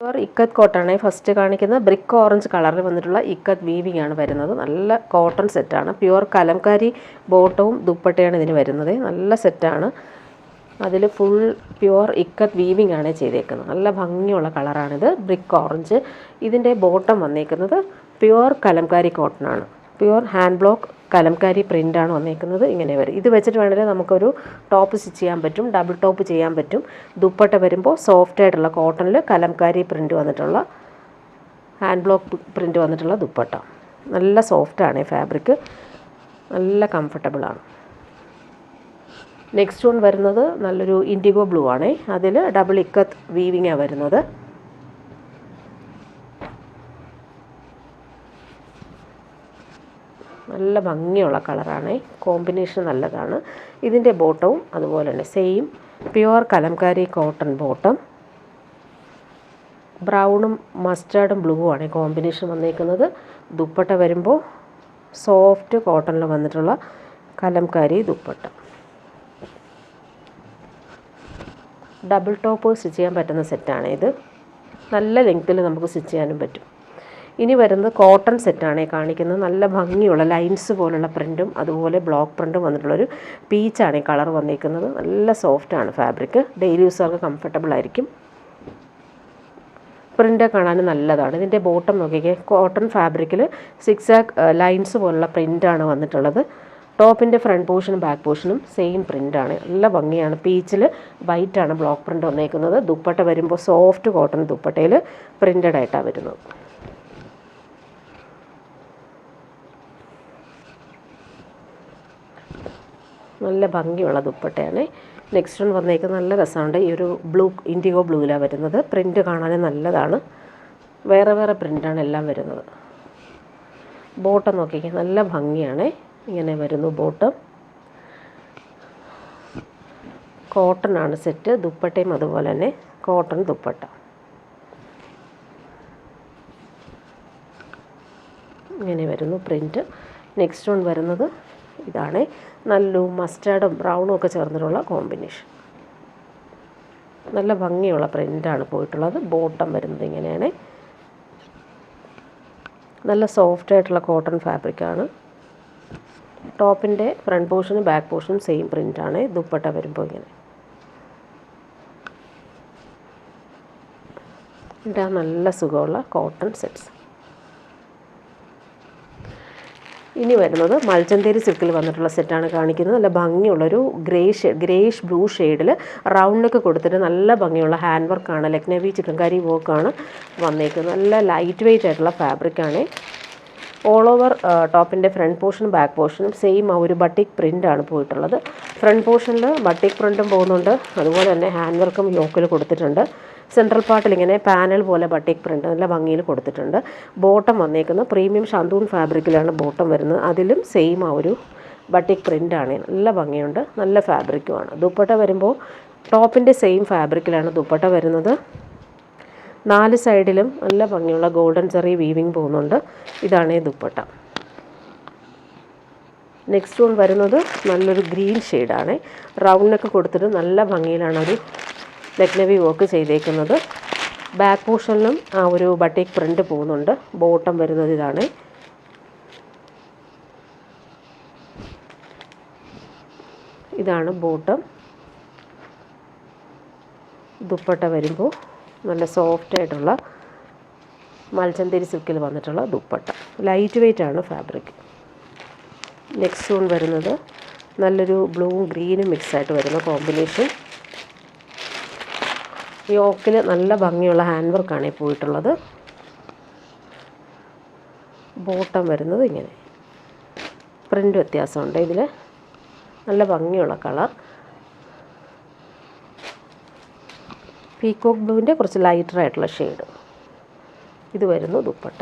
Ikat കോട്ടാണ് first കാണിക്കുന്നത്. Brick orange കളറിൽ വന്നിട്ടുള്ള ഇക്കത്ത് വീവിംഗ് ആണ് വരുന്നത്. നല്ല കോട്ടൺ സെറ്റാണ്. പ്യുവർ കലംകാരി ബോട്ടവും ദുപ്പട്ടയാണ് ഇതിന് വരുന്നത്. നല്ല സെറ്റാണ്. അതിൽ ഫുൾ പ്യുവർ ഇക്കത്ത് വീവിംഗ് ആണ് ചെയ്തേക്കുന്നത്. നല്ല ഭംഗിയുള്ള കളറാണിത്. Brick orange. ഇതിൻ്റെ ബോട്ടം വന്നേക്കുന്നത് പ്യുവർ കലംകാരി കോട്ടണാണ്. പ്യുവർ ഹാൻഡ് ബ്ലോക്ക് കലംകാരി പ്രിൻ്റാണ് വന്നേക്കുന്നത്. ഇങ്ങനെ വരും. ഇത് വെച്ചിട്ട് വേണമെങ്കിൽ നമുക്കൊരു ടോപ്പ് സ്റ്റിച്ച് ചെയ്യാൻ പറ്റും. ഡബിൾ ടോപ്പ് ചെയ്യാൻ പറ്റും. ദുപ്പട്ട വരുമ്പോൾ സോഫ്റ്റ് ആയിട്ടുള്ള കോട്ടണിൽ കലംകാരി പ്രിൻ്റ് വന്നിട്ടുള്ള ഹാൻഡ് ബ്ലോക്ക് പ്രിൻ്റ് വന്നിട്ടുള്ള ദുപ്പട്ട. നല്ല സോഫ്റ്റാണ് ഫാബ്രിക്. നല്ല കംഫർട്ടബിളാണ്. നെക്സ്റ്റ് വൺ വരുന്നത് നല്ലൊരു ഇൻഡിഗോ ബ്ലൂ ആണ്. അതിൽ ഡബിൾ ഇക്കത്ത് വീവിങ്ങാണ് വരുന്നത്. നല്ല ഭംഗിയുള്ള കളറാണ്. കോമ്പിനേഷൻ നല്ലതാണ്. ഇതിൻ്റെ ബോട്ടവും അതുപോലെ തന്നെ same pure kalamkari cotton bottom. ബ്രൗണും മസ്റ്റാർഡും ബ്ലൂ ആണ് കോമ്പിനേഷൻ വന്നേക്കുന്നത്. ദുപ്പട്ട വരുമ്പോൾ സോഫ്റ്റ് കോട്ടണിൽ വന്നിട്ടുള്ള kalamkari dupatta. Double top stitch ചെയ്യാൻ പറ്റുന്ന സെറ്റാണ് ഇത്. നല്ല ലെങ്ത്തിൽ നമുക്ക് സ്റ്റിച്ച് ചെയ്യാനും പറ്റും. ഇനി വരുന്നത് കോട്ടൺ സെറ്റാണ് കാണിക്കുന്നത്. നല്ല ഭംഗിയുള്ള ലൈൻസ് പോലുള്ള പ്രിൻറ്റും അതുപോലെ ബ്ലോക്ക് പ്രിൻറ്റും വന്നിട്ടുള്ളൊരു പീച്ചാണ് കളർ വന്നിരിക്കുന്നത്. നല്ല സോഫ്റ്റാണ് ഫാബ്രിക്. ഡെയിലി യൂസർക്ക് കംഫർട്ടബിൾ ആയിരിക്കും. പ്രിൻ്റ് കാണാനും നല്ലതാണ്. ഇതിൻ്റെ ബോട്ടം നോക്കിക്കേ. കോട്ടൺ ഫാബ്രിക്കിൽ സിക്സാക് ലൈൻസ് പോലുള്ള പ്രിൻ്റാണ് വന്നിട്ടുള്ളത്. ടോപ്പിൻ്റെ ഫ്രണ്ട് പോർഷനും ബാക്ക് പോർഷനും സെയിം പ്രിൻ്റാണ്. നല്ല ഭംഗിയാണ്. പീച്ചിൽ വൈറ്റാണ് ബ്ലോക്ക് പ്രിൻ്റ് വന്നേക്കുന്നത്. ദുപ്പട്ട വരുമ്പോൾ സോഫ്റ്റ് കോട്ടൺ ദുപ്പട്ടയിൽ പ്രിൻ്റഡ് ആയിട്ടാണ് വരുന്നത്. നല്ല ഭംഗിയുള്ള ദുപ്പട്ടയാണ്. നെക്സ്റ്റ് വൺ വന്നേക്കുന്നത് നല്ല രസമുണ്ട്. ഈ ഒരു ബ്ലൂ ഇൻഡിഗോ ബ്ലൂവിലാണ് വരുന്നത്. പ്രിൻ്റ് കാണാനും നല്ലതാണ്. വേറെ വേറെ പ്രിൻ്റാണ് എല്ലാം വരുന്നത്. ബോട്ടം നോക്കിക്കേ. നല്ല ഭംഗിയാണ്. ഇങ്ങനെ വരുന്നു ബോട്ടം. കോട്ടൺ ആണ് സെറ്റ്. ദുപ്പട്ടയും അതുപോലെ തന്നെ കോട്ടൺ ദുപ്പട്ട. ഇങ്ങനെ വരുന്നു പ്രിൻ്റ്. നെക്സ്റ്റ് വൺ വരുന്നത് ഇതാണ്. നല്ല മസ്റ്റാർഡും ബ്രൗണും ഒക്കെ ചേർന്നിട്ടുള്ള കോമ്പിനേഷൻ. നല്ല ഭംഗിയുള്ള പ്രിൻ്റാണ് പോയിട്ടുള്ളത്. ബോട്ടം വരുന്നത് ഇങ്ങനെയാണ്. നല്ല സോഫ്റ്റ് ആയിട്ടുള്ള കോട്ടൺ ഫാബ്രിക്കാണ്. ടോപ്പിൻ്റെ ഫ്രണ്ട് പോർഷനും ബാക്ക് പോർഷനും സെയിം പ്രിൻ്റാണ്. ദുപ്പട്ട വരുമ്പോൾ ഇങ്ങനെ. ഇതാ നല്ല സുഖമുള്ള കോട്ടൺ സെറ്റ്സ്. ഇനി വരുന്നത് മൾച്ചന്തേരി സിൽക്കിൽ വന്നിട്ടുള്ള സെറ്റാണ് കാണിക്കുന്നത്. നല്ല ഭംഗിയുള്ളൊരു ഗ്രേഷ് ബ്ലൂ ഷെയ്ഡിൽ റൗണ്ടൊക്കെ കൊടുത്തിട്ട് നല്ല ഭംഗിയുള്ള ഹാൻഡ് വർക്കാണ്. ലക്നവി ചിക്കൻകാരി വർക്കാണ് വന്നേക്കുന്നത്. നല്ല ലൈറ്റ് വെയ്റ്റ് ആയിട്ടുള്ള ഫാബ്രിക്കാണ്. ഓൾ ഓവർ ടോപ്പിൻ്റെ ഫ്രണ്ട് പോർഷനും ബാക്ക് പോർഷനും സെയിം ആ ഒരു ബട്ടിക് പ്രിൻ്റാണ് പോയിട്ടുള്ളത്. ഫ്രണ്ട് പോർഷനിൽ ബട്ടിക് പ്രിൻറ്റും പോകുന്നുണ്ട്. അതുപോലെ തന്നെ ഹാൻഡ് വർക്കും യോക്കിൽ കൊടുത്തിട്ടുണ്ട്. സെൻട്രൽ പാർട്ടിൽ ഇങ്ങനെ പാനൽ പോലെ ബട്ടിക് പ്രിൻ്റ് നല്ല ഭംഗിയിൽ കൊടുത്തിട്ടുണ്ട്. ബോട്ടം വന്നേക്കുന്നത് പ്രീമിയം ഷാന്തൂൺ ഫാബ്രിക്കിലാണ് ബോട്ടം വരുന്നത്. അതിലും സെയിം ആ ഒരു ബട്ടിക് പ്രിൻ്റാണ്. നല്ല ഭംഗിയുണ്ട്. നല്ല ഫാബ്രിക്കുമാണ്. ദുപ്പട്ട വരുമ്പോൾ ടോപ്പിൻ്റെ സെയിം ഫാബ്രിക്കിലാണ് ദുപ്പട്ട വരുന്നത്. 4 സൈഡിലും നല്ല ഭംഗിയുള്ള ഗോൾഡൻ ചെറി വീവിങ് പോകുന്നുണ്ട്. ഇതാണ് ദുപ്പട്ട. നെക്സ്റ്റ് വൺ വരുന്നത് നല്ലൊരു ഗ്രീൻ ഷെയ്ഡാണ്. റൗണ്ടൊക്കെ കൊടുത്തിട്ട് നല്ല ഭംഗിയിലാണ് ഒരു ലക്നവി വർക്ക് ചെയ്തേക്കുന്നത്. ബാക്ക് പോർഷനിലും ആ ഒരു ബട്ടിക് പ്രിൻ്റ് പോകുന്നുണ്ട്. ബോട്ടം വരുന്നത് ഇതാണ്. ഇതാണ് ബോട്ടം. ദുപ്പട്ട വരുമ്പോൾ നല്ല സോഫ്റ്റ് ആയിട്ടുള്ള മൽച്ചന്തേരി സിൽക്കിൽ വന്നിട്ടുള്ള ദുപ്പട്ട. ലൈറ്റ് വെയ്റ്റ് ആണ് ഫാബ്രിക്. നെക്സ്റ്റ് വൺ വരുന്നത് നല്ലൊരു ബ്ലൂവും ഗ്രീനും മിക്സായിട്ട് വരുന്ന കോമ്പിനേഷൻ. യോക്കിൽ നല്ല ഭംഗിയുള്ള ഹാൻഡ് വർക്കാണ് പോയിട്ടുള്ളത്. ബോട്ടം വരുന്നത് ഇങ്ങനെ. പ്രിൻ്റ് വ്യത്യാസമുണ്ട് ഇതിൽ. നല്ല ഭംഗിയുള്ള കളർ. പീക്കോക്ക് ബ്ലൂവിൻ്റെ കുറച്ച് ലൈറ്ററായിട്ടുള്ള ഷെയ്ഡ്. ഇത് വരുന്നു ദുപ്പട്ട.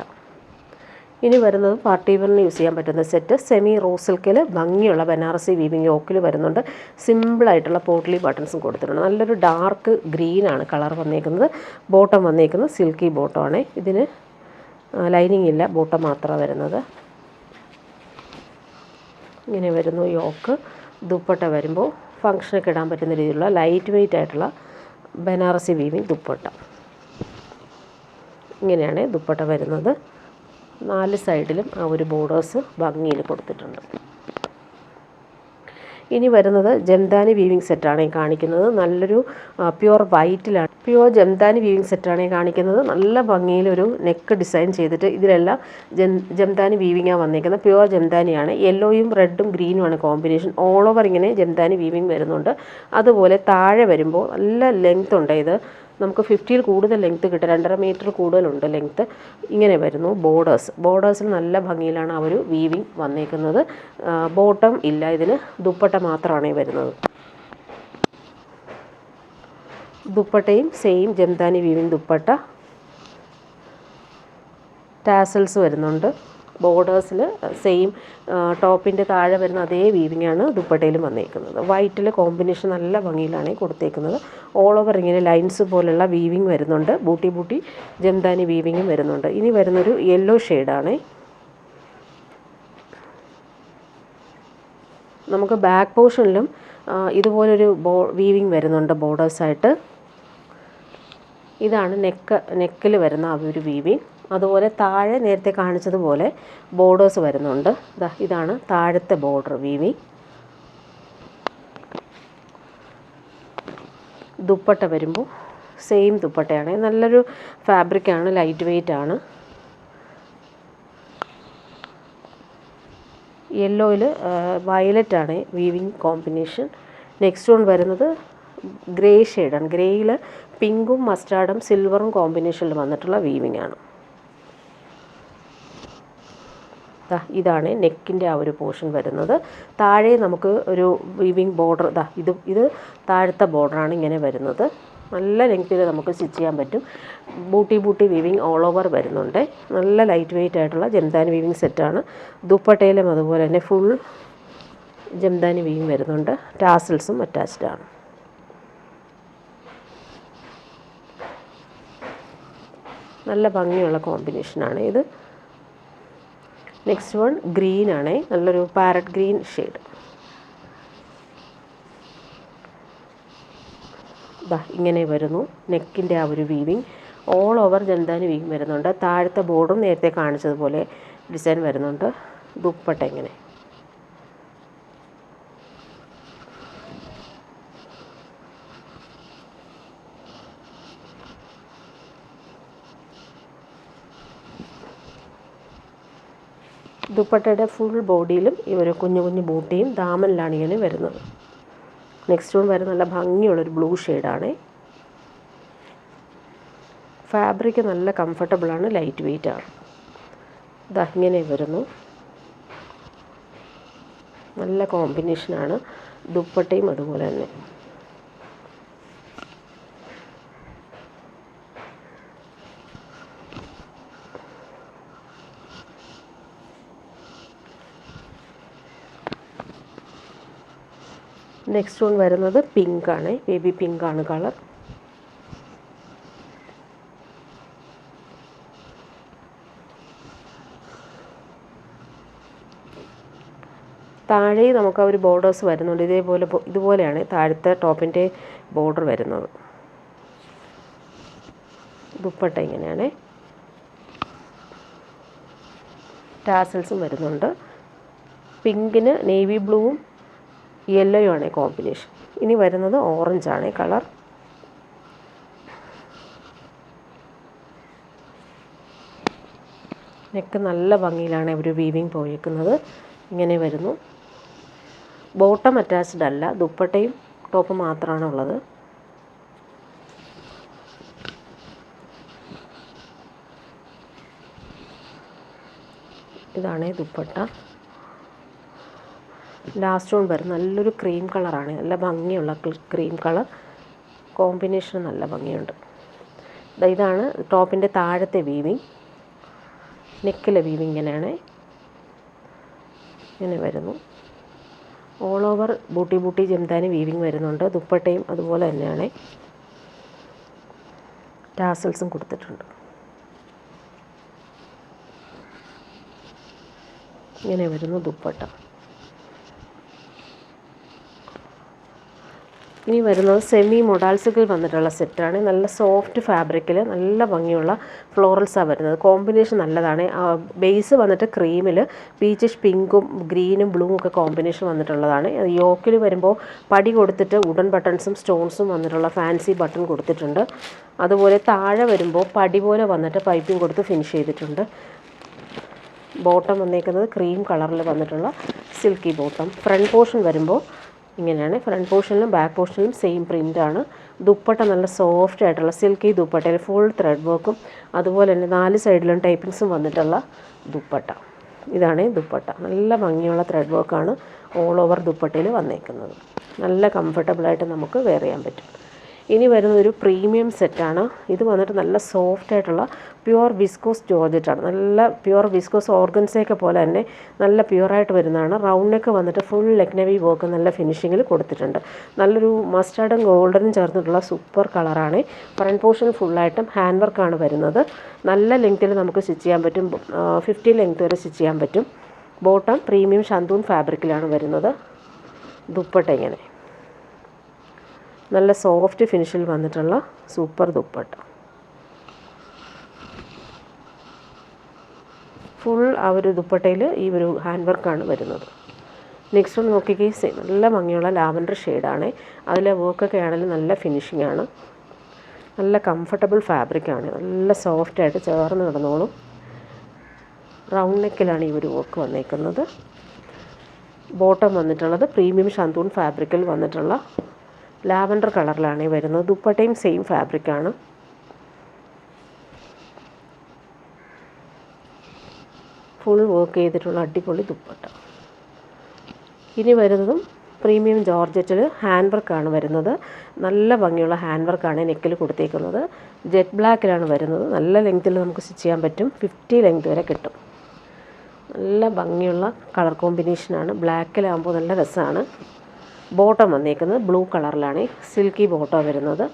ഇനി വരുന്നത് പാർട്ടി വെയറിന് യൂസ് ചെയ്യാൻ പറ്റുന്ന സെറ്റ്. സെമി റോസ് സിൽക്കിൽ ഭംഗിയുള്ള ബനാറസി വീവിങ് യോക്കിൽ വരുന്നുണ്ട്. സിമ്പിളായിട്ടുള്ള പോട്ട്ലി ബട്ടൺസും കൊടുത്തിട്ടുണ്ട്. നല്ലൊരു ഡാർക്ക് ഗ്രീനാണ് കളർ വന്നേക്കുന്നത്. ബോട്ടം വന്നേക്കുന്നത് സിൽക്കി ബോട്ടമാണ്. ഇതിന് ലൈനിങ് ഇല്ല, ബോട്ടം മാത്രമാണ് വരുന്നത്. ഇങ്ങനെ വരുന്നു യോക്ക്. ദുപ്പട്ട വരുമ്പോൾ ഫങ്ഷനൊക്കെ ഇടാൻ പറ്റുന്ന രീതിയിലുള്ള ലൈറ്റ് വെയ്റ്റ് ആയിട്ടുള്ള ബനാറസി വീവിങ് ദുപ്പട്ട. ഇങ്ങനെയാണ് ദുപ്പട്ട വരുന്നത്. 4 സൈഡിലും ആ ഒരു ബോർഡേഴ്സ് ഭംഗിയിൽ കൊടുത്തിട്ടുണ്ട്. ഇനി വരുന്നത് ജംദാനി വീവിങ് സെറ്റാണ് ഈ കാണിക്കുന്നത്. നല്ലൊരു പ്യുവർ വൈറ്റിലാണ്, പ്യുവർ ജംദാനി വീവിങ് സെറ്റാണ് ഈ കാണിക്കുന്നത്. നല്ല ഭംഗിയിലൊരു നെക്ക് ഡിസൈൻ ചെയ്തിട്ട് ഇതിലെല്ലാം ജംദാനി വീവിങ്ങാണ് വന്നിരിക്കുന്നത്. പ്യുവർ ജംദാനിയാണ്. യെല്ലോയും റെഡും ഗ്രീനുമാണ് കോമ്പിനേഷൻ. ഓൾ ഓവർ ഇങ്ങനെ ജംദാനി വീവിങ് വരുന്നുണ്ട്. അതുപോലെ താഴെ വരുമ്പോൾ നല്ല ലെങ്ത് ഉണ്ട്. ഇത് നമുക്ക് 50-ൽ കൂടുതൽ ലെങ്ത്ത് കിട്ടും. 2.5 മീറ്റർ കൂടുതലുണ്ട് ലെങ്ത്ത്. ഇങ്ങനെ വരുന്നു ബോർഡേഴ്സിൽ നല്ല ഭംഗിയിലാണ് ആ ഒരു വീവിങ് വന്നേക്കുന്നത്. ബോട്ടം ഇല്ല, ഇതിന് ദുപ്പട്ട മാത്രമാണ് വരുന്നത്. ദുപ്പട്ടയും same jamdani weaving dupatta. Tassels വരുന്നുണ്ട്. ബോർഡേഴ്സിൽ സെയിം ടോപ്പിൻ്റെ താഴെ വരുന്ന അതേ വീവിങ്ങാണ് ദുപ്പട്ടയിലും വന്നേക്കുന്നത്. വൈറ്റിൽ കോമ്പിനേഷൻ നല്ല ഭംഗിയിലാണ് കൊടുത്തേക്കുന്നത്. ഓൾ ഓവർ ഇങ്ങനെ ലൈൻസ് പോലുള്ള വീവിങ് വരുന്നുണ്ട്. ബൂട്ടി ജംദാനി വീവിങ്ങും വരുന്നുണ്ട്. ഇനി വരുന്നൊരു യെല്ലോ ഷെയ്ഡാണ്. നമുക്ക് ബാക്ക് പോർഷനിലും ഇതുപോലൊരു വീവിങ് വരുന്നുണ്ട് ബോർഡേഴ്സായിട്ട്. ഇതാണ് നെക്കിൽ വരുന്ന ആ ഒരു വീവിങ്. അതുപോലെ താഴെ നേരത്തെ കാണിച്ചതുപോലെ ബോർഡേഴ്സ് വരുന്നുണ്ട്. ഇതാണ് താഴത്തെ ബോർഡർ വീവിങ്. ദുപ്പട്ട വരുമ്പോൾ സെയിം ദുപ്പട്ടയാണ്. നല്ലൊരു ഫാബ്രിക്കാണ്, ലൈറ്റ് വെയ്റ്റ് ആണ്. യെല്ലോയിൽ വയലറ്റാണ് വീവിങ് കോമ്പിനേഷൻ. നെക്സ്റ്റ് വൺ വരുന്നത് ഗ്രേ ഷെയ്ഡാണ്. ഗ്രേയിൽ പിങ്കും മസ്റ്റാർഡും സിൽവറും കോമ്പിനേഷനിൽ വന്നിട്ടുള്ള വീവിങ് ആണ്. ഇതാണ് നെക്കിൻ്റെ ആ ഒരു പോർഷൻ വരുന്നത്. താഴെ നമുക്ക് ഒരു വീവിങ് ബോർഡർ ഇത് താഴത്തെ ബോർഡറാണ് ഇങ്ങനെ വരുന്നത്. നല്ല ലെങ്ത്തിൽ നമുക്ക് സ്റ്റിച്ച് ചെയ്യാൻ പറ്റും. ബൂട്ടി വീവിങ് ഓൾ ഓവർ വരുന്നുണ്ട്. നല്ല ലൈറ്റ് വെയ്റ്റ് ആയിട്ടുള്ള ജംദാനി വീവിങ് സെറ്റാണ്. ദുപ്പട്ടയിലും അതുപോലെ തന്നെ ഫുൾ ജംദാനി വീവിങ് വരുന്നുണ്ട്. ടാസൽസും അറ്റാച്ച്ഡ് ആണ്. നല്ല ഭംഗിയുള്ള കോമ്പിനേഷനാണ് ഇത്. നെക്സ്റ്റ് വൺ ഗ്രീൻ ആണ്. നല്ലൊരു പാരറ്റ് ഗ്രീൻ ഷെയ്ഡ്. ഇങ്ങനെ വരുന്നു നെക്കിൻ്റെ ആ ഒരു weaving. All over jamdani weaving വരുന്നുണ്ട്. താഴത്തെ ബോർഡും നേരത്തെ കാണിച്ചതുപോലെ ഡിസൈൻ വരുന്നുണ്ട്. ദുപ്പട്ട ഇങ്ങനെ. ദുപ്പട്ടയുടെ ഫുൾ ബോഡിയിലും ഈ ഒരു കുഞ്ഞു ബൂട്ടിയും ദാമനിലാണ് ഇങ്ങനെ വരുന്നത്. നെക്സ്റ്റ് വൺ വരുന്ന നല്ല ഭംഗിയുള്ളൊരു ബ്ലൂ ഷെയ്ഡാണ്. ഫാബ്രിക് നല്ല കംഫർട്ടബിളാണ്, ലൈറ്റ് വെയ്റ്റ് ആണ്. ഇങ്ങനെ വരുന്നു. നല്ല കോമ്പിനേഷനാണ്. ദുപ്പട്ടയും അതുപോലെ തന്നെ. നെക്സ്റ്റ് വൺ വരുന്നത് പിങ്ക് ആണ്. ബേബി പിങ്ക് ആണ് കളർ. താഴെ നമുക്ക് ആ ഒരു ബോർഡേഴ്സ് വരുന്നുണ്ട്. ഇതുപോലെയാണ് താഴത്തെ ടോപ്പിൻ്റെ ബോർഡർ വരുന്നത്. ദുപ്പട്ട ഇങ്ങനെയാണ്. ടാസൽസും വരുന്നുണ്ട്. പിങ്കിന് നേവി ബ്ലൂവും യെല്ലോയും ആണ് കോമ്പിനേഷൻ. ഇനി വരുന്നത് ഓറഞ്ചാണ് കളർ. നെക്ക് നല്ല ഭംഗിയിലാണ് ഒരു വീവിങ് പോയേക്കുന്നത്. ഇങ്ങനെ വരുന്നു. ബോട്ടം അറ്റാച്ച്ഡ് അല്ല, ദുപ്പട്ടയും ടോപ്പ് മാത്രമാണ് ഉള്ളത്. ഇതാണ് ദുപ്പട്ട. ലാസ്റ്റ് വൺ വരുന്നത് നല്ലൊരു ക്രീം കളറാണ്. നല്ല ഭംഗിയുള്ള ക്രീം കളർ കോമ്പിനേഷൻ, നല്ല ഭംഗിയുണ്ട്. ഇതാണ് ടോപ്പിൻ്റെ താഴത്തെ വീവിങ്. നെക്കിലെ വീവിങ് ഇങ്ങനെയാണ്. ഇങ്ങനെ വരുന്നു. All over booty jamdani weaving വരുന്നുണ്ട്. ദുപ്പട്ടയും അതുപോലെ തന്നെയാണ്. ടാസൽസും കൊടുത്തിട്ടുണ്ട്. ഇങ്ങനെ വരുന്നു ദുപ്പട്ട. ഇനി വരുന്നത് സെമി മൊഡാൾ സിൽക്കിൽ വന്നിട്ടുള്ള സെറ്റാണ്. നല്ല സോഫ്റ്റ് ഫാബ്രിക്കിൽ നല്ല ഭംഗിയുള്ള ഫ്ലോറൽസാണ് വരുന്നത്. കോമ്പിനേഷൻ നല്ലതാണ്. ബേസ് വന്നിട്ട് ക്രീമിൽ പീച്ചിഷ് പിങ്കും ഗ്രീനും ബ്ലൂവും ഒക്കെ കോമ്പിനേഷൻ വന്നിട്ടുള്ളതാണ്. യോക്കിൽ വരുമ്പോൾ പടി കൊടുത്തിട്ട് വുഡൻ ബട്ടൺസും സ്റ്റോൺസും വന്നിട്ടുള്ള ഫാൻസി ബട്ടൺ കൊടുത്തിട്ടുണ്ട്. അതുപോലെ താഴെ വരുമ്പോൾ പടി പോലെ വന്നിട്ട് പൈപ്പിംഗ് കൊടുത്ത് ഫിനിഷ് ചെയ്തിട്ടുണ്ട്. ബോട്ടം വന്നേക്കുന്നത് ക്രീം കളറിൽ വന്നിട്ടുള്ള സിൽക്കി ബോട്ടം. ഫ്രണ്ട് പോർഷൻ വരുമ്പോൾ ഇങ്ങനെയാണ്. ഫ്രണ്ട് പോർഷനിലും ബാക്ക് പോർഷനിലും സെയിം പ്രിൻ്റാണ്. ദുപ്പട്ട നല്ല സോഫ്റ്റ് ആയിട്ടുള്ള സിൽക്കി ദുപ്പട്ടയിൽ ഫുൾ ത്രെഡ് വർക്കും അതുപോലെ തന്നെ 4 സൈഡിലും ടൈപ്പിങ്സും വന്നിട്ടുള്ള ദുപ്പട്ട. ഇതാണ് ദുപ്പട്ട. നല്ല ഭംഗിയുള്ള ത്രെഡ് വർക്കാണ് ഓൾ ഓവർ ദുപ്പട്ടയിൽ വന്നേക്കുന്നത്. നല്ല കംഫർട്ടബിളായിട്ട് നമുക്ക് വെയർ ചെയ്യാൻ പറ്റും. ഇനി വരുന്നതൊരു പ്രീമിയം സെറ്റാണ്. ഇത് വന്നിട്ട് നല്ല സോഫ്റ്റ് ആയിട്ടുള്ള പ്യുവർ വിസ്കോസ് ജോർജറ്റാണ്. നല്ല പ്യുവർ വിസ്കോസ് ഓർഗൻസയൊക്കെ പോലെ തന്നെ നല്ല പ്യുവറായിട്ട് വരുന്നതാണ്. റൗണ്ട് നെക്ക് വന്നിട്ട് ഫുൾ ലെഗ്നവി വർക്ക് നല്ല ഫിനിഷിങ്ങിൽ കൊടുത്തിട്ടുണ്ട്. നല്ലൊരു മസ്റ്റാർഡും ഗോൾഡനും ചേർന്നിട്ടുള്ള സൂപ്പർ കളറാണ്. ഫ്രണ്ട് പോർഷൻ ഫുള്ളായിട്ടും ഹാൻഡ് വർക്കാണ് വരുന്നത്. നല്ല ലെങ്ത്തിൽ നമുക്ക് സ്റ്റിച്ച് ചെയ്യാൻ പറ്റും. 50 ലെങ്ത് വരെ സ്റ്റിച്ച് ചെയ്യാൻ പറ്റും. ബോട്ടം പ്രീമിയം ഷന്തൂൺ ഫാബ്രിക്കിലാണ് വരുന്നത്. ദുപ്പട്ട ഇങ്ങനെ നല്ല സോഫ്റ്റ് ഫിനിഷിൽ വന്നിട്ടുള്ള സൂപ്പർ ദുപ്പട്ട. ഫുൾ ആ ഒരു ദുപ്പട്ടയിൽ ഈ ഒരു ഹാൻഡ് വർക്കാണ് വരുന്നത്. നെക്സ്റ്റ് ഒന്ന് നോക്കിക്കേ, നല്ല ഭംഗിയുള്ള ലാവൻഡർ ഷെയ്ഡാണ്. അതിലെ വർക്കൊക്കെ ആണെങ്കിലും നല്ല ഫിനിഷിംഗ് ആണ്. നല്ല കംഫർട്ടബിൾ ഫാബ്രിക്കാണ്. നല്ല സോഫ്റ്റായിട്ട് ചേർന്ന് കിടന്നോളും. റൗണ്ട് നെക്കിലാണ് ഈ ഒരു വർക്ക് വന്നേക്കുന്നത്. ബോട്ടം വന്നിട്ടുള്ളത് പ്രീമിയം ഷന്തൂൺ ഫാബ്രിക്കിൽ വന്നിട്ടുള്ള ലാവൻഡർ കളറിലാണ് വരുന്നത്. ദുപ്പട്ടയും സെയിം ഫാബ്രിക്കാണ്. ഫുൾ വർക്ക് ചെയ്തിട്ടുള്ള അടിപൊളി ദുപ്പട്ട. ഇനി വരുന്നതും പ്രീമിയം ജോർജറ്റിൽ ഹാൻഡ് വർക്കാണ് വരുന്നത്. നല്ല ഭംഗിയുള്ള ഹാൻഡ് വർക്കാണ് നെക്കിൽ കൊടുത്തേക്കുന്നത്. ജെറ്റ് ബ്ലാക്കിലാണ് വരുന്നത്. നല്ല ലെങ്ത്തിൽ നമുക്ക് സ്റ്റിച്ച് ചെയ്യാൻ പറ്റും. 50 ലെങ്ത് വരെ കിട്ടും. നല്ല ഭംഗിയുള്ള കളർ കോമ്പിനേഷനാണ്. ബ്ലാക്കിലാകുമ്പോൾ നല്ല രസമാണ്. ബോട്ടം വന്നേക്കുന്നത് ബ്ലൂ കളറിലാണ്. സിൽക്കി ബോട്ടം വരുന്നത്.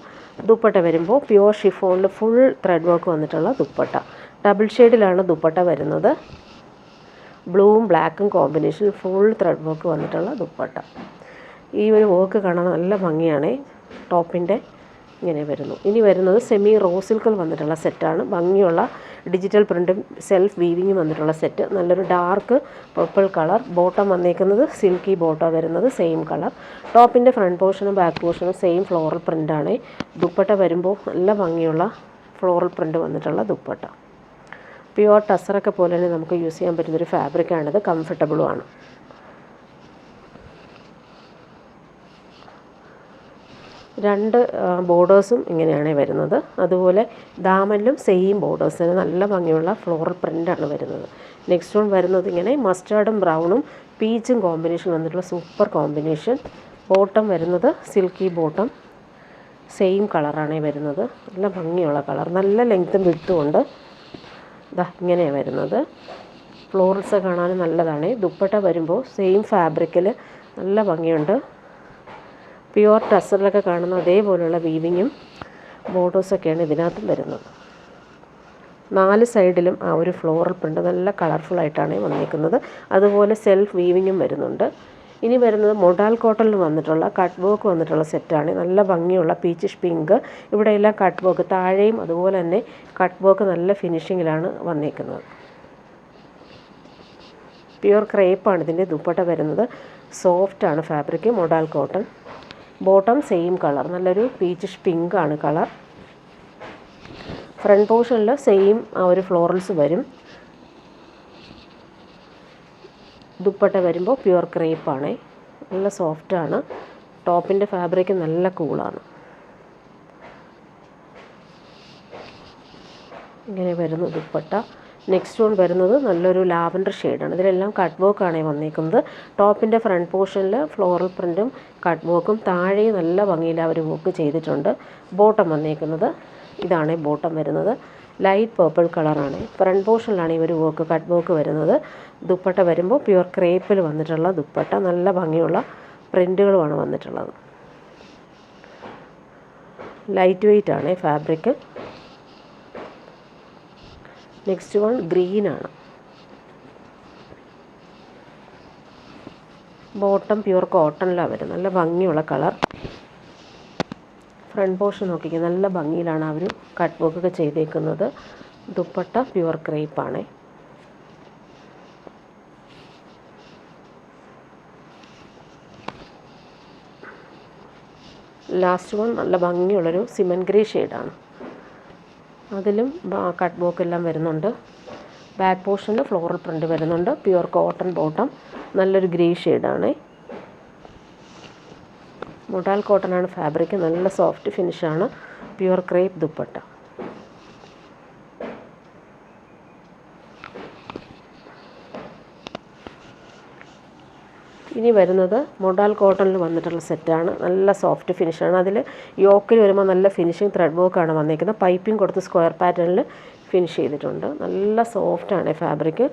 ദുപ്പട്ട വരുമ്പോൾ പ്യുവർ ഷിഫോണിൽ ഫുൾ ത്രെഡ് വർക്ക് വന്നിട്ടുള്ള ദുപ്പട്ട. ഡബിൾ ഷെയ്ഡിലാണ് ദുപ്പട്ട വരുന്നത്. ബ്ലൂവും ബ്ലാക്കും കോമ്പിനേഷൻ ഫുൾ ത്രെഡ് വർക്ക് വന്നിട്ടുള്ള ദുപ്പട്ട. ഈ ഒരു വർക്ക് കാണാൻ നല്ല ഭംഗിയാണ്. ടോപ്പിൻ്റെ ഇങ്ങനെ വരുന്നു. ഇനി വരുന്നത് സെമി റോ സിൽക്കിൽ വന്നിട്ടുള്ള സെറ്റാണ്. ഭംഗിയുള്ള ഡിജിറ്റൽ പ്രിൻറ്റും സെൽഫ് വീവിങ്ങും വന്നിട്ടുള്ള സെറ്റ്. നല്ലൊരു ഡാർക്ക് പർപ്പിൾ കളർ. ബോട്ടം വന്നേക്കുന്നത് സിൽക്കി ബോട്ടം വരുന്നത് സെയിം കളർ. ടോപ്പിൻ്റെ ഫ്രണ്ട് പോർഷനും ബാക്ക് പോർഷനും സെയിം ഫ്ലോറൽ പ്രിൻ്റാണ്. ദുപ്പട്ട വരുമ്പോൾ നല്ല ഭംഗിയുള്ള ഫ്ലോറൽ പ്രിൻ്റ് വന്നിട്ടുള്ള ദുപ്പട്ട. പ്യുവർ ടസറൊക്കെ പോലെ തന്നെ നമുക്ക് യൂസ് ചെയ്യാൻ പറ്റുന്നൊരു ഫാബ്രിക്കാണിത്. കംഫർട്ടബിളുമാണ്. രണ്ട് ബോർഡേഴ്സും ഇങ്ങനെയാണ് വരുന്നത്. അതുപോലെ ദാമനിലും സെയിം ബോർഡേഴ്സിന് നല്ല ഭംഗിയുള്ള ഫ്ലോറൽ പ്രിൻ്റാണ് വരുന്നത്. നെക്സ്റ്റ് വൺ വരുന്നത് ഇങ്ങനെ മസ്റ്റാർഡും ബ്രൗണും പീച്ചും കോമ്പിനേഷൻ വന്നിട്ടുള്ള സൂപ്പർ കോമ്പിനേഷൻ. ബോട്ടം വരുന്നത് സിൽക്കി ബോട്ടം സെയിം കളറാണ് വരുന്നത്. നല്ല ഭംഗിയുള്ള കളർ. നല്ല ലെങ്ത്തും വിഡ്ത്തും ഉണ്ട്. ഇതാ ഇങ്ങനെയാണ് വരുന്നത്. ഫ്ലോറൽസ് കാണാനും നല്ലതാണ്. ദുപ്പട്ട വരുമ്പോൾ സെയിം ഫാബ്രിക്കിൽ നല്ല ഭംഗിയുണ്ട്. പ്യുവർ ടസറിലൊക്കെ കാണുന്ന അതേപോലെയുള്ള വീവിങ്ങും ബോർഡേഴ്സൊക്കെയാണ് ഇതിനകത്തും വരുന്നത്. 4 സൈഡിലും ആ ഒരു ഫ്ലോറൽ പ്രിൻ്റ് നല്ല കളർഫുള്ളായിട്ടാണ് വന്നിരിക്കുന്നത്. അതുപോലെ സെൽഫ് വീവിങ്ങും വരുന്നുണ്ട്. ഇനി വരുന്നത് മൊഡാൽ കോട്ടണിൽ വന്നിട്ടുള്ള കട്ട് വർക്ക് വന്നിട്ടുള്ള സെറ്റാണ്. നല്ല ഭംഗിയുള്ള പീച്ചിഷ് പിങ്ക്. ഇവിടെയെല്ലാം കട്ട് വർക്ക്, താഴെയും അതുപോലെ തന്നെ കട്ട് വർക്ക് നല്ല ഫിനിഷിങ്ങിലാണ് വന്നിരിക്കുന്നത്. പ്യുവർ ക്രേപ്പാണ് ഇതിൻ്റെ ദുപ്പട്ട വരുന്നത്. സോഫ്റ്റാണ് fabric. Modal cotton. Bottom same colour. നല്ലൊരു പീച്ചിഷ് പിങ്ക് ആണ് കളർ. ഫ്രണ്ട് പോർഷനിൽ സെയിം ആ ഒരു ഫ്ലോറൽസ് വരും. ദുപ്പട്ട വരുമ്പോൾ പ്യുവർ ക്രേപ്പാണ്. നല്ല സോഫ്റ്റാണ്. ടോപ്പിൻ്റെ ഫാബ്രിക് നല്ല കൂളാണ്. ഇങ്ങനെ വരുന്നു ദുപ്പട്ട. നെക്സ്റ്റ് വൺ വരുന്നത് നല്ലൊരു ലാവൻഡർ ഷെയ്ഡാണ്. ഇതിലെല്ലാം കട്ട് വർക്കാണ് വന്നിരിക്കുന്നത്. ടോപ്പിൻ്റെ ഫ്രണ്ട് പോർഷനിൽ ഫ്ലോറൽ പ്രിൻറ്റും കട്ട് വർക്കും, താഴെ നല്ല ഭംഗിയിൽ അവർ വർക്ക് ചെയ്തിട്ടുണ്ട്. ബോട്ടം വന്നിരിക്കുന്നത് ഇതാണ്. ബോട്ടം വരുന്നത് ലൈറ്റ് പർപ്പിൾ കളറാണ്. ഫ്രണ്ട് പോർഷനിലാണ് ഈ ഒരു വർക്ക് കട്ട് വർക്ക് വരുന്നത്. ദുപ്പട്ട വരുമ്പോൾ പ്യുവർ ക്രേപ്പിൽ വന്നിട്ടുള്ള ദുപ്പട്ട. നല്ല ഭംഗിയുള്ള പ്രിൻറ്റുകളുമാണ് വന്നിട്ടുള്ളത്. ലൈറ്റ് വെയ്റ്റ് ആണ് ഫാബ്രിക്. നെക്സ്റ്റ് വൺ ഗ്രീനാണ്. ബോട്ടം പ്യുവർ കോട്ടണിലാണ് വരുന്നത്. നല്ല ഭംഗിയുള്ള കളർ. ഫ്രണ്ട് പോർഷൻ നോക്കിക്കുക, നല്ല ഭംഗിയിലാണ് അവർ കട്ട് വർക്കൊക്കെ ചെയ്തേക്കുന്നത്. ദുപ്പട്ട പ്യുവർ ക്രേപ്പാണ്. ലാസ്റ്റ് വൺ നല്ല ഭംഗിയുള്ളൊരു സിമൻറ്റ് ഗ്രേ ഷെയ്ഡാണ്. അതിലും കട്ട് വർക്ക് എല്ലാം വരുന്നുണ്ട്. ബാക്ക് പോർഷനിൽ ഫ്ലോറൽ പ്രിൻ്റ് വരുന്നുണ്ട്. പ്യുവർ കോട്ടൺ ബോട്ടം, നല്ലൊരു ഗ്രേ ഷെയ്ഡാണ്. മൊഡാൽ കോട്ടനാണ് ഫാബ്രിക്, നല്ല സോഫ്റ്റ് ഫിനിഷാണ്. Pure crepe dupatta. ഇനി വരുന്നത് മൊഡാൽ കോട്ടണിൽ വന്നിട്ടുള്ള സെറ്റാണ്. നല്ല സോഫ്റ്റ് ഫിനിഷാണ്. അതിൽ യോക്കിൽ വരുമ്പോൾ നല്ല ഫിനിഷിങ് ത്രെഡ് വർക്കാണ് വന്നിരിക്കുന്നത്. പൈപ്പിംഗ് കൊടുത്ത് സ്ക്വയർ പാറ്റേണിൽ ഫിനിഷ് ചെയ്തിട്ടുണ്ട്. നല്ല സോഫ്റ്റാണ് fabric.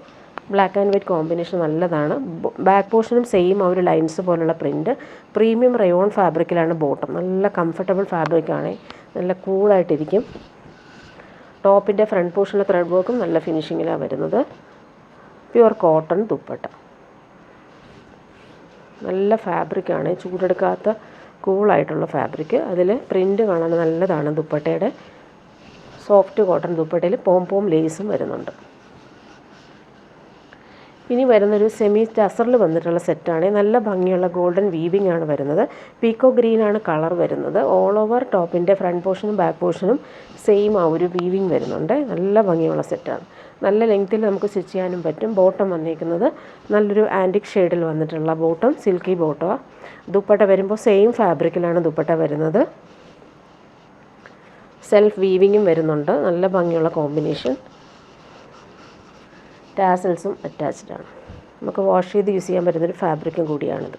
Black and white combination നല്ലതാണ്. ബാക്ക് പോർഷനും സെയിം ആ ഒരു ലൈൻസ് പോലുള്ള പ്രിൻറ്റ്. പ്രീമിയം റയോൺ ഫാബ്രിക്കിലാണ് ബോട്ടം. നല്ല കംഫർട്ടബിൾ ഫാബ്രിക്കാണ്. നല്ല കൂളായിട്ടിരിക്കും. ടോപ്പിൻ്റെ ഫ്രണ്ട് പോർഷനിലെ ത്രെഡ് വർക്കും നല്ല ഫിനിഷിങ്ങിലാണ് വരുന്നത്. Pure cotton dupatta. നല്ല ഫാബ്രിക്കാണ്, ചൂടെടുക്കാത്ത കൂളായിട്ടുള്ള ഫാബ്രിക്. അതിൽ പ്രിൻ്റ് കാണാൻ നല്ലതാണ്. ദുപ്പട്ടയുടെ സോഫ്റ്റ് കോട്ടൺ ദുപ്പട്ടയിൽ പോം ലേസും വരുന്നുണ്ട്. ഇനി വരുന്നൊരു സെമി ടസറിൽ വന്നിട്ടുള്ള സെറ്റാണ്. നല്ല ഭംഗിയുള്ള ഗോൾഡൻ വീവിംഗ് ആണ് വരുന്നത്. പീക്കോ ഗ്രീനാണ് കളർ വരുന്നത്. ഓൾ ഓവർ ടോപ്പിൻ്റെ ഫ്രണ്ട് പോർഷനും ബാക്ക് പോർഷനും സെയിം ആ ഒരു വീവിംഗ് വരുന്നുണ്ട്. നല്ല ഭംഗിയുള്ള സെറ്റാണ്. നല്ല ലെങ്ത്തിൽ നമുക്ക് സ്റ്റിച്ച് ചെയ്യാനും പറ്റും. ബോട്ടം വന്നിരിക്കുന്നത് നല്ലൊരു ആൻറ്റിക് ഷെയ്ഡിൽ വന്നിട്ടുള്ള ബോട്ടം, സിൽക്കി ബോട്ടം. ദുപ്പട്ട വരുമ്പോൾ സെയിം ഫാബ്രിക്കിലാണ് ദുപ്പട്ട വരുന്നത്. സെൽഫ് വീവിങ്ങും വരുന്നുണ്ട്. നല്ല ഭംഗിയുള്ള കോമ്പിനേഷൻ. ടാസൽസും അറ്റാച്ച്ഡാണ്. നമുക്ക് വാഷ് ചെയ്ത് യൂസ് ചെയ്യാൻ പറ്റുന്നൊരു ഫാബ്രിക്കും കൂടിയാണിത്.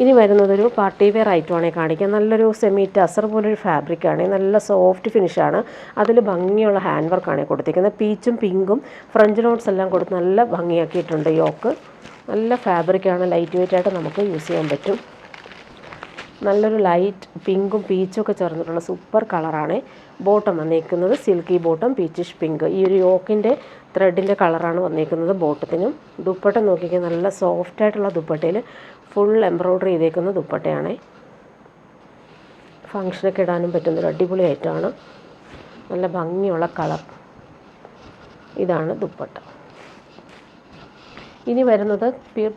ഇനി വരുന്നതൊരു പാർട്ടി വെയർ ഐറ്റമാണ് കാണിക്കുക. നല്ലൊരു സെമി ടസർ പോലൊരു ഫാബ്രിക്കാണ്. നല്ല സോഫ്റ്റ് ഫിനിഷാണ്. അതിൽ ഭംഗിയുള്ള ഹാൻഡ് വർക്കാണ് കൊടുത്തിരിക്കുന്നത്. പീച്ചും പിങ്കും ഫ്രഞ്ച് നോട്ട്സ് എല്ലാം കൊടുത്ത് നല്ല ഭംഗിയാക്കിയിട്ടുണ്ട് യോക്ക്. നല്ല ഫാബ്രിക്കാണ്. ലൈറ്റ് വെയിറ്റ് ആയിട്ട് നമുക്ക് യൂസ് ചെയ്യാൻ പറ്റും. നല്ലൊരു ലൈറ്റ് പിങ്കും പീച്ചും ഒക്കെ ചേർന്നിട്ടുള്ള സൂപ്പർ കളറാണ്. ബോട്ടം വന്നിരിക്കുന്നത് സിൽക്കി ബോട്ടം, പീച്ചിഷ് പിങ്ക്. ഈ ഒരു യോക്കിൻ്റെ ത്രെഡിൻ്റെ കളറാണ് വന്നിരിക്കുന്നത് ബോട്ടത്തിനും. ദുപ്പട്ട നോക്കിക്കാൻ നല്ല സോഫ്റ്റായിട്ടുള്ള ദുപ്പട്ടയിൽ ഫുൾ എംബ്രോയ്ഡറി ചെയ്തേക്കുന്ന ദുപ്പട്ടയാണ്. ഫങ്ഷനൊക്കെ ഇടാനും പറ്റുന്നൊരു അടിപൊളി ഐറ്റമാണ്. നല്ല ഭംഗിയുള്ള കളർ. ഇതാണ് ദുപ്പട്ട. ഇനി വരുന്നത്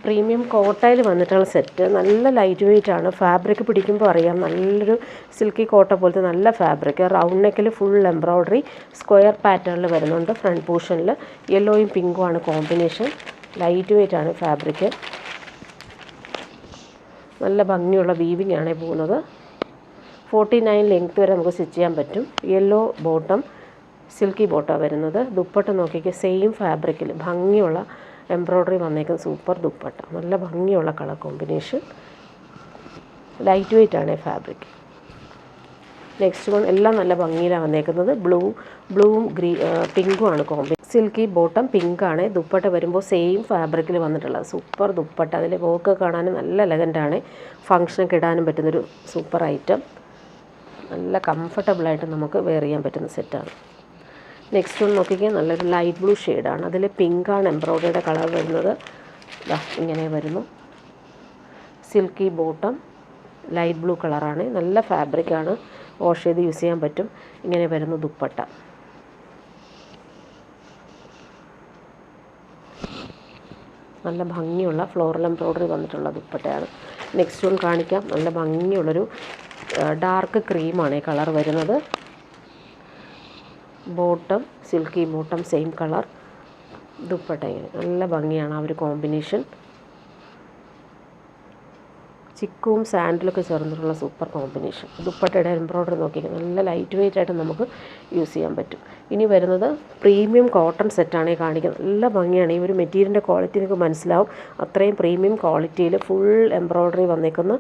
പ്രീമിയം കോട്ടയിൽ വന്നിട്ടുള്ള സെറ്റ്. നല്ല ലൈറ്റ് വെയിറ്റ് ആണ്. ഫാബ്രിക് പിടിക്കുമ്പോൾ അറിയാം, നല്ലൊരു സിൽക്കി കോട്ട പോലത്തെ നല്ല ഫാബ്രിക്. റൗണ്ട് നെക്കിൽ ഫുൾ എംബ്രോയ്ഡറി സ്ക്വയർ പാറ്റേണിൽ വരുന്നുണ്ട്. ഫ്രണ്ട് പോർഷനിൽ യെല്ലോയും പിങ്കും ആണ് കോമ്പിനേഷൻ. ലൈറ്റ് വെയിറ്റ് ആണ് ഫാബ്രിക്. നല്ല ഭംഗിയുള്ള വീവിംഗ് ആണ് പോകുന്നത്. 49 ലെങ്ത് വരെ നമുക്ക് സ്റ്റിച്ച് ചെയ്യാൻ പറ്റും. യെല്ലോ ബോട്ടം, സിൽക്കി ബോട്ടം വരുന്നത്. ദുപ്പട്ട നോക്കിക്കുക, സെയിം ഫാബ്രിക്കിൽ ഭംഗിയുള്ള എംബ്രോയ്ഡറി വന്നേക്കുന്ന സൂപ്പർ ദുപ്പട്ട. നല്ല ഭംഗിയുള്ള കളർ കോമ്പിനേഷൻ. ലൈറ്റ് വെയിറ്റ് ആണ് ഫാബ്രിക്. നെക്സ്റ്റ് വൺ എല്ലാം നല്ല ഭംഗിയിലാണ് വന്നേക്കുന്നത്. ബ്ലൂവും പിങ്കും ആണ് കോമ്പിനേഷൻ. സിൽക്കി ബോട്ടം പിങ്കാണ്. ദുപ്പട്ട വരുമ്പോൾ സെയിം ഫാബ്രിക്കിൽ വന്നിട്ടുള്ളത് സൂപ്പർ ദുപ്പട്ട. അതിൽ വർക്ക് കാണാനും നല്ല എലഗൻ്റാണ്. ഫങ്ഷനൊക്കെ ഇടാനും പറ്റുന്നൊരു സൂപ്പർ ഐറ്റം. നല്ല കംഫർട്ടബിളായിട്ട് നമുക്ക് വെയർ ചെയ്യാൻ പറ്റുന്ന സെറ്റാണ്. നെക്സ്റ്റ് വൺ നോക്കിക്കാൻ നല്ലൊരു ലൈറ്റ് ബ്ലൂ ഷെയ്ഡാണ്. അതിൽ പിങ്കാണ് എംബ്രോയ്ഡറിയുടെ കളർ വരുന്നത്. ഇങ്ങനെ വരുന്നു. സിൽക്കി ബോട്ടം, ലൈറ്റ് ബ്ലൂ കളറാണ്. നല്ല ഫാബ്രിക്കാണ്. വാഷ് ചെയ്ത് യൂസ് ചെയ്യാൻ പറ്റും. ഇങ്ങനെ വരുന്നു ദുപ്പട്ട. നല്ല ഭംഗിയുള്ള ഫ്ലോറൽ എംബ്രോയ്ഡറി വന്നിട്ടുള്ള ദുപ്പട്ടയാണ്. നെക്സ്റ്റ് വൺ കാണിക്കാം. നല്ല ഭംഗിയുള്ളൊരു ഡാർക്ക് ക്രീമാണ് കളർ വരുന്നത്. Bottom silky bottom same colour. Dupatta ഇങ്ങനെ നല്ല ഭംഗിയാണ് ആ ഒരു കോമ്പിനേഷൻ. ചിക്കും സാൻഡിലൊക്കെ ചേർന്നിട്ടുള്ള സൂപ്പർ കോമ്പിനേഷൻ. ദുപ്പട്ടയുടെ എംബ്രോയ്ഡറി നോക്കിയാൽ നല്ല ലൈറ്റ് വെയിറ്റ് ആയിട്ട് നമുക്ക് യൂസ് ചെയ്യാൻ പറ്റും. ഇനി വരുന്നത് പ്രീമിയം കോട്ടൺ സെറ്റാണ് കാണിക്കുന്നത്. നല്ല ഭംഗിയാണ്. ഈ ഒരു മെറ്റീരിയലിൻ്റെ ക്വാളിറ്റി നിങ്ങൾക്ക് മനസ്സിലാവും. അത്രയും പ്രീമിയം ക്വാളിറ്റിയിൽ ഫുൾ എംബ്രോയ്ഡറി വന്നേക്കുന്ന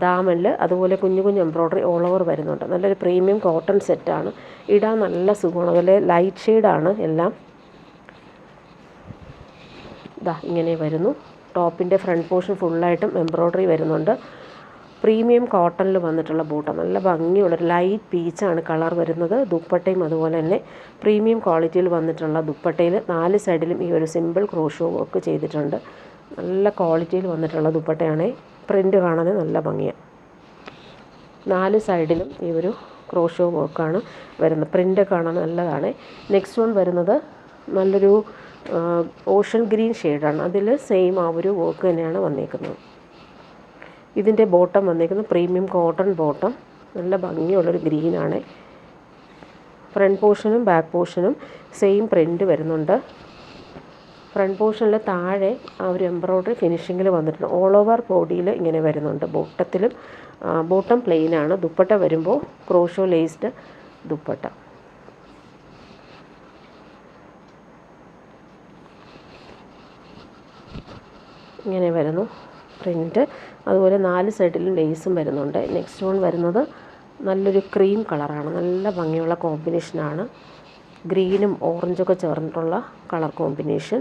ദാമനിൽ അതുപോലെ കുഞ്ഞു കുഞ്ഞു എംബ്രോയ്ഡറി ഓൾ ഓവർ വരുന്നുണ്ട്. നല്ലൊരു പ്രീമിയം കോട്ടൺ സെറ്റാണ്. ഇടാൻ നല്ല സുഖമാണ്. അതുപോലെ ലൈറ്റ് ഷെയ്ഡാണ് എല്ലാം. ഇങ്ങനെ വരുന്നു. ടോപ്പിൻ്റെ ഫ്രണ്ട് പോർഷൻ ഫുള്ളായിട്ടും എംബ്രോയ്ഡറി വരുന്നുണ്ട്. പ്രീമിയം കോട്ടണിൽ വന്നിട്ടുള്ള ബോട്ടം. നല്ല ഭംഗിയുള്ളൊരു ലൈറ്റ് പീച്ചാണ് കളർ വരുന്നത്. ദുപ്പട്ടയും അതുപോലെ തന്നെ പ്രീമിയം ക്വാളിറ്റിയിൽ വന്നിട്ടുള്ള ദുപ്പട്ടയിൽ 4 സൈഡിലും ഈ ഒരു സിമ്പിൾ ക്രോഷോ വർക്ക് ചെയ്തിട്ടുണ്ട്. നല്ല ക്വാളിറ്റിയിൽ വന്നിട്ടുള്ള ദുപ്പട്ടയാണ്. പ്രിൻ്റ് കാണാൻ നല്ല ഭംഗിയാണ്. 4 സൈഡിലും ഈ ഒരു ക്രോഷോ വർക്കാണ് വരുന്നത്. പ്രിൻ്റ് കാണാൻ നല്ലതാണ്. നെക്സ്റ്റ് വൺ വരുന്നത് നല്ലൊരു ഓഷൻ ഗ്രീൻ ഷെയ്ഡാണ്. അതിൽ സെയിം ആ ഒരു വർക്ക് തന്നെയാണ് വന്നേക്കുന്നത്. ഇതിൻ്റെ ബോട്ടം വന്നേക്കുന്നത് പ്രീമിയം കോട്ടൺ ബോട്ടം, നല്ല ഭംഗിയുള്ളൊരു ഗ്രീനാണ്. ഫ്രണ്ട് പോർഷനും ബാക്ക് പോർഷനും സെയിം പ്രിൻ്റ് വരുന്നുണ്ട്. ഫ്രണ്ട് പോർഷനിൽ താഴെ ആ ഒരു എംബ്രോയ്ഡറി ഫിനിഷിങ്ങിൽ വന്നിട്ടുണ്ട്. ഓൾ ഓവർ ബോഡിയിൽ ഇങ്ങനെ വരുന്നുണ്ട്. ബോട്ടത്തിലും ബോട്ടം പ്ലെയിനാണ്. ദുപ്പട്ട വരുമ്പോൾ ക്രോഷോ ലേസ്ഡ് ദുപ്പട്ട. ഇങ്ങനെ വരുന്നു പ്രിൻറ്റ്. അതുപോലെ 4 സൈഡിലും ലേസും വരുന്നുണ്ട്. നെക്സ്റ്റ് വൺ വരുന്നത് നല്ലൊരു ക്രീം കളറാണ്. നല്ല ഭംഗിയുള്ള കോമ്പിനേഷനാണ്. ഗ്രീനും ഓറഞ്ചൊക്കെ ചേർന്നിട്ടുള്ള കളർ കോമ്പിനേഷൻ.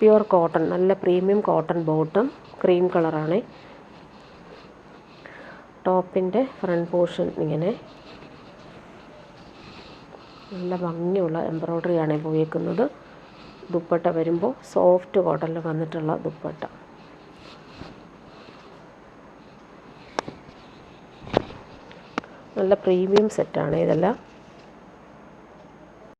പ്യുവർ കോട്ടൺ, നല്ല പ്രീമിയം കോട്ടൺ ബോട്ടം, ക്രീം കളറാണ്. ടോപ്പിൻ്റെ ഫ്രണ്ട് പോർഷൻ ഇങ്ങനെ നല്ല ഭംഗിയുള്ള എംബ്രോയ്ഡറിയാണ് ഉപയോഗിക്കുന്നത്. ദുപ്പട്ട വരുമ്പോൾ സോഫ്റ്റ് കോട്ടണിൽ വന്നിട്ടുള്ള ദുപ്പട്ട. നല്ല പ്രീമിയം സെറ്റാണ് ഇതെല്ലാം.